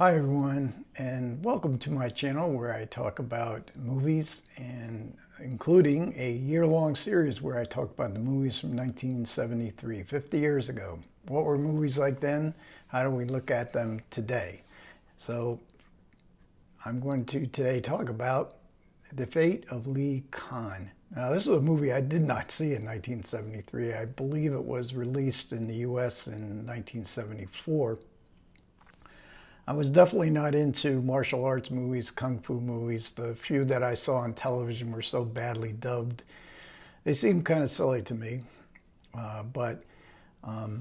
Hi everyone, and welcome to my channel where I talk about movies, and including a year-long series where I talk about the movies from 1973, 50 years ago. What were movies like then? How do we look at them today? So I'm going to today talk about The Fate of Lee Khan. Now, this is a movie I did not see in 1973. I believe it was released in the US in 1974. I was definitely not into martial arts movies, kung fu movies. The few that I saw on television were so badly dubbed. They seemed kind of silly to me. But I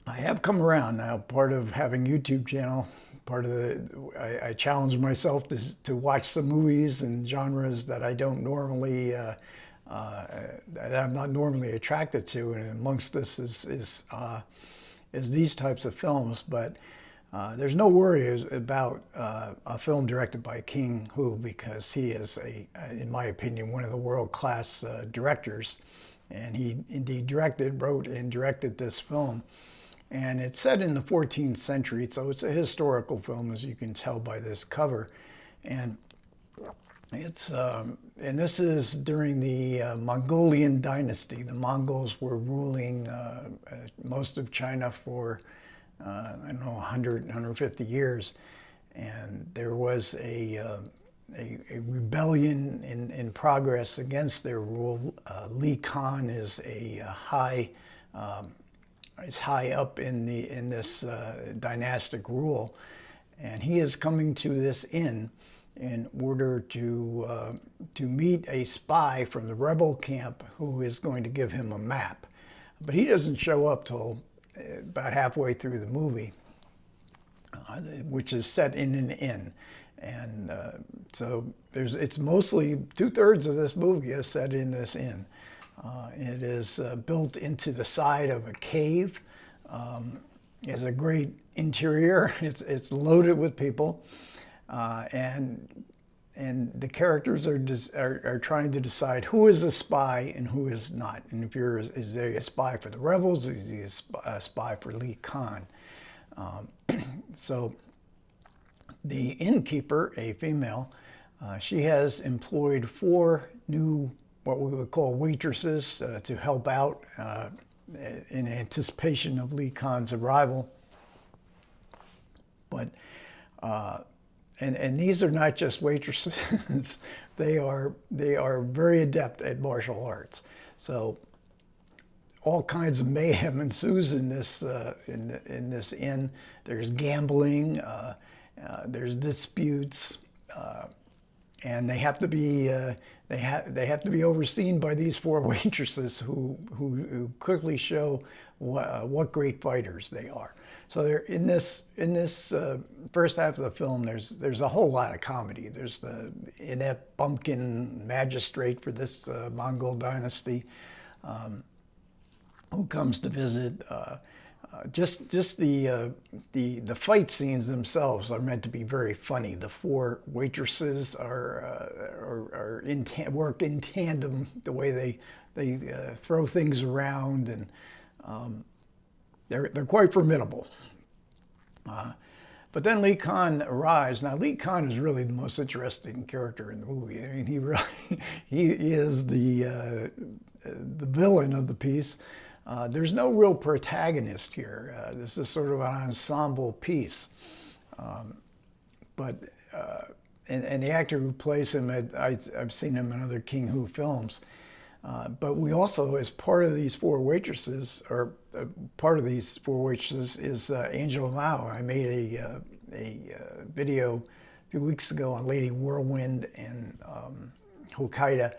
have come around now. Part of having a YouTube channel, I challenge myself to watch some movies and genres that I don't normally, that I'm not normally attracted to. And amongst this is these types of films. But there's no worry about a film directed by King Hu, because he is, in my opinion, one of the world-class directors. And he indeed wrote and directed this film. And it's set in the 14th century, so it's a historical film, as you can tell by this cover. And this is during the Mongolian dynasty. The Mongols were ruling most of China for I don't know, 100, 150 years. And there was a rebellion in progress against their rule. Lee Khan is high up in this dynastic rule, and he is coming to this inn in order to meet a spy from the rebel camp who is going to give him a map. But he doesn't show up till about halfway through the movie, which is set in an inn. And so it's mostly 2/3 of this movie is set in this inn. It is built into the side of a cave. It has a great interior. It's loaded with people, and the characters are trying to decide who is a spy and who is not. And is he a spy for the rebels? Is he a spy for Lee Khan? So the innkeeper, a female, she has employed 4 new, what we would call waitresses, to help out in anticipation of Lee Khan's arrival. But And these are not just waitresses. they are very adept at martial arts. So all kinds of mayhem ensues in this inn. There's gambling, there's disputes, and they have to be overseen by these 4 waitresses who quickly show what great fighters they are. So they're in this first half of the film. There's a whole lot of comedy. There's the inept bumpkin magistrate for this Mongol dynasty who comes to visit. Just the fight scenes themselves are meant to be very funny. The 4 waitresses work in tandem, the way they throw things around, and they're quite formidable. But then Lee Khan arrives. Now, Lee Khan is really the most interesting character in the movie. I mean, he is the villain of the piece. There's no real protagonist here. This is sort of an ensemble piece. And the actor who plays him, I've seen him in other King Hu films. But we also, as part of these 4 waitresses, is Angela Mao. I made a video a few weeks ago on Lady Whirlwind and Hokkaido,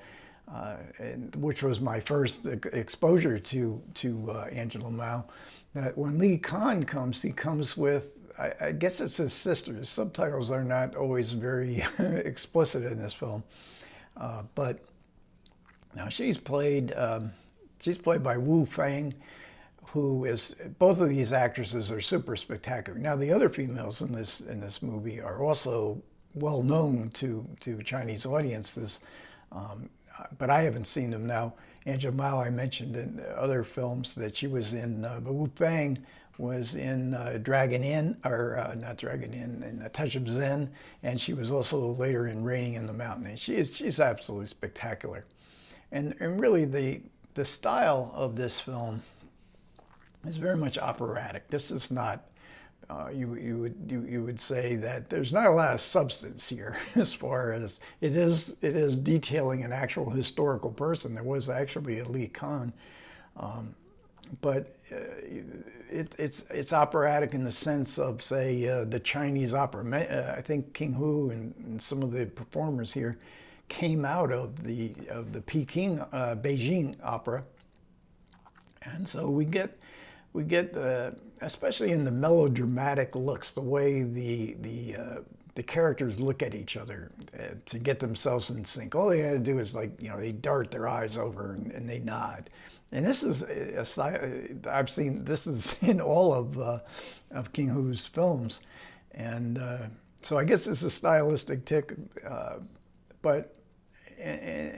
which was my first exposure to Angela Mao. That when Lee Khan comes, he comes with, I guess it's his sister. The subtitles are not always very explicit in this film, but now she's played by Feng, who is, both of these actresses are super spectacular. Now, the other females in this movie are also well known to Chinese audiences, but I haven't seen them. Now, Angela Mao I mentioned in other films that she was in, but Wu Feng was in Dragon Inn, or not Dragon Inn, in A Touch of Zen, and she was also later in Raining in the Mountain. And she's absolutely spectacular. And really the style of this film is very much operatic. This is not you would say that there's not a lot of substance here as far as it is detailing an actual historical person. There was actually a Li Khan, but it's operatic in the sense of, say, the Chinese opera. I think King Hu and some of the performers here came out of the Peking Beijing opera, and so we get especially in the melodramatic looks, the way the characters look at each other to get themselves in sync. All they had to do is, like, they dart their eyes over and they nod. And this is a style I've seen. This is in all of King Hu's films, and so I guess it's a stylistic tick. But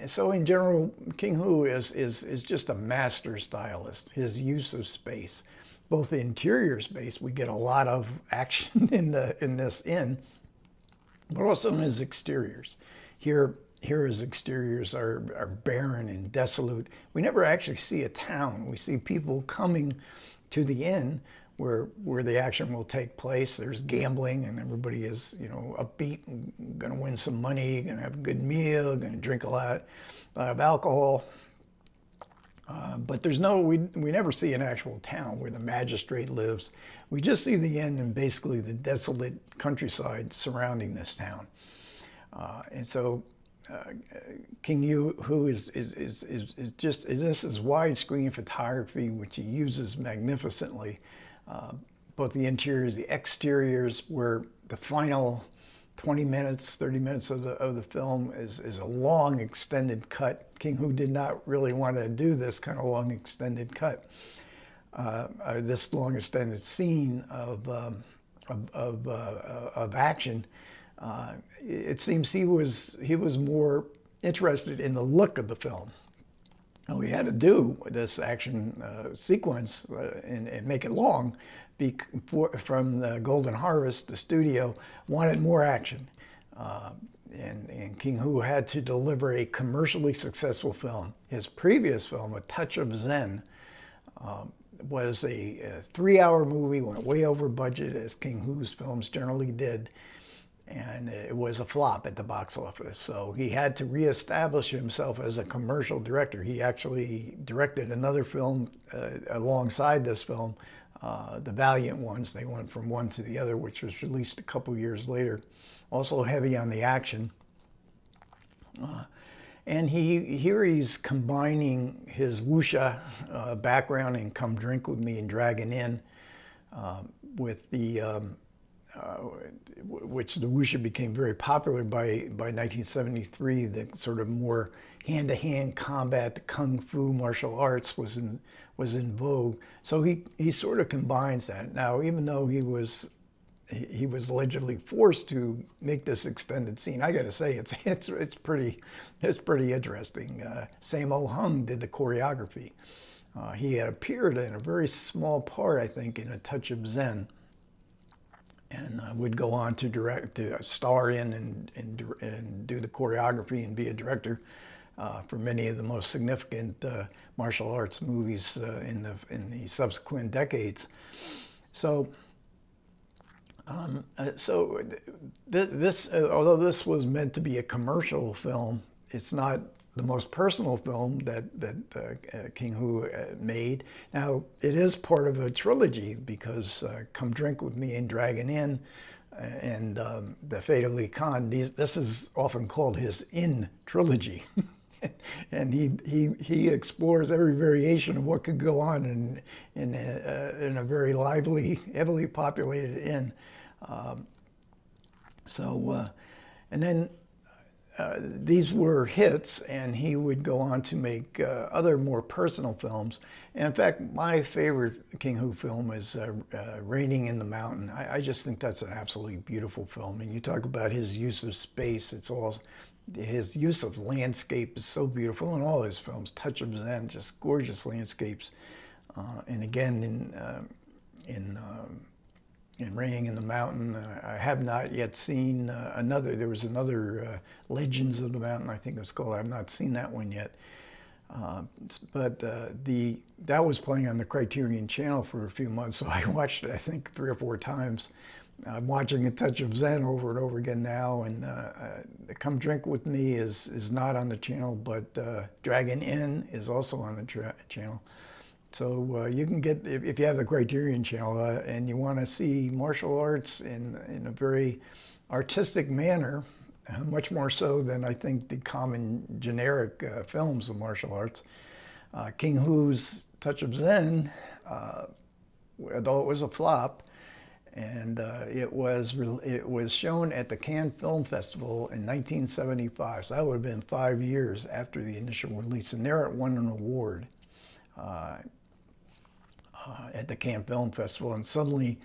so in general, King Hu is just a master stylist. His use of space, both the interior space, we get a lot of action in this inn, but also in his exteriors. Here his exteriors are barren and desolate. We never actually see a town. We see people coming to the inn where the action will take place. There's gambling, and everybody is, upbeat, going to win some money, going to have a good meal, going to drink a lot of alcohol. But we never see an actual town where the magistrate lives. We just see the inn and basically the desolate countryside surrounding this town. And so King Hu is this is widescreen photography, which he uses magnificently. Both the interiors, the exteriors, where the final 20 minutes, 30 minutes of the film is a long extended cut. King Hu did not really want to do this kind of long extended cut, this long extended scene of action. It seems he was more interested in the look of the film. And we had to do this action sequence and make it long from the Golden Harvest. The studio wanted more action. And King Hu had to deliver a commercially successful film. His previous film, A Touch of Zen, was a 3-hour movie, went way over budget, as King Hu's films generally did. And it was a flop at the box office. So he had to reestablish himself as a commercial director. He actually directed another film alongside this film, The Valiant Ones. They went from one to the other, which was released a couple years later. Also heavy on the action. And he's combining his wuxia background in Come Drink With Me and Dragon Inn with the which the wuxia became very popular by 1973. The sort of more hand-to-hand combat, the kung fu martial arts was in vogue. So he sort of combines that. Now, even though he was allegedly forced to make this extended scene, I got to say it's pretty interesting. Sammo Hung did the choreography. He had appeared in a very small part, I think, in A Touch of Zen, and would go on to star in and do the choreography and be a director for many of the most significant martial arts movies in the subsequent decades. So although this was meant to be a commercial film, it's not the most personal film that King Hu made. Now, it is part of a trilogy, because Come Drink With Me and Dragon Inn and The Fate of Li Khan, this is often called his Inn trilogy. And he explores every variation of what could go on in a very lively, heavily populated inn. And then these were hits, and he would go on to make other more personal films. And in fact, my favorite King Hu film is Raining in the Mountain. I just think that's an absolutely beautiful film. And you talk about his use of space, his use of landscape is so beautiful in all his films. Touch of Zen, just gorgeous landscapes. And again, in Raining in the Mountain. I have not yet seen there was another Legends of the Mountain, I think it was called. I've not seen that one yet. But that was playing on the Criterion Channel for a few months, so I watched it, I think, 3 or 4 times. I'm watching A Touch of Zen over and over again now, and Come Drink With Me is not on the channel, but Dragon Inn is also on the channel. So you can get, if you have the Criterion Channel and you want to see martial arts in a very artistic manner, much more so than I think the common generic films of martial arts, King Hu's Touch of Zen, although it was a flop, and it was shown at the Cannes Film Festival in 1975. So that would have been 5 years after the initial release, and there it won an award at the Cannes Film Festival, and suddenly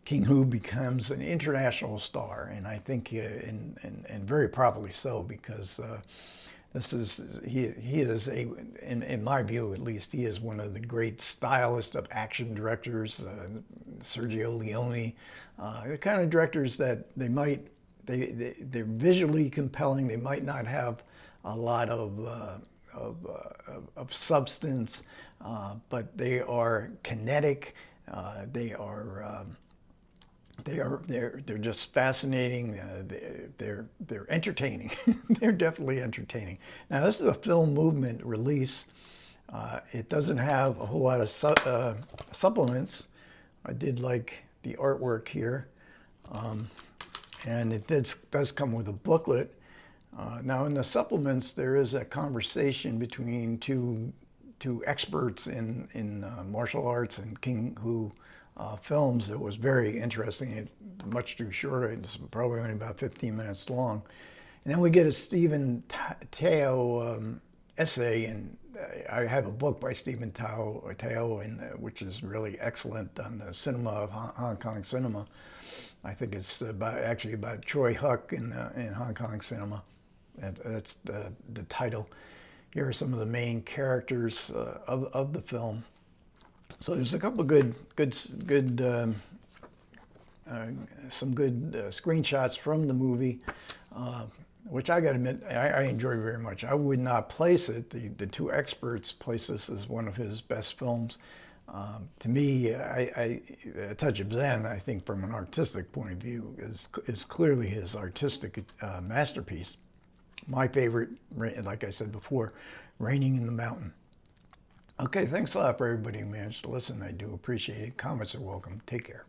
King Hu becomes an international star, and I think, and very properly so, because he is in my view at least, he is one of the great stylists of action directors, Sergio Leone, the kind of directors that they're visually compelling. They might not have a lot of substance, but they are kinetic. They're just fascinating. They're entertaining. They're definitely entertaining. Now, this is a Film Movement release. It doesn't have a whole lot of supplements. I did like the artwork here, and it does come with a booklet. Now, in the supplements, there is a conversation between two experts in martial arts and King Hu films. It was very interesting. Much too short. It's probably only about 15 minutes long. And then we get a Stephen Tao essay, and I have a book by Stephen Tao, which is really excellent on the cinema of Hong Kong cinema. I think it's actually about Choi Huk in Hong Kong cinema. That's the title. Here are some of the main characters of the film. So there's a couple of some good screenshots from the movie, which I got to admit I enjoy very much. I would not place it. The two experts place this as one of his best films. To me, A Touch of Zen, I think, from an artistic point of view, is clearly his artistic masterpiece. My favorite, like I said before, Raining in the Mountain. Okay, thanks a lot for everybody who managed to listen. I do appreciate it. Comments are welcome. Take care.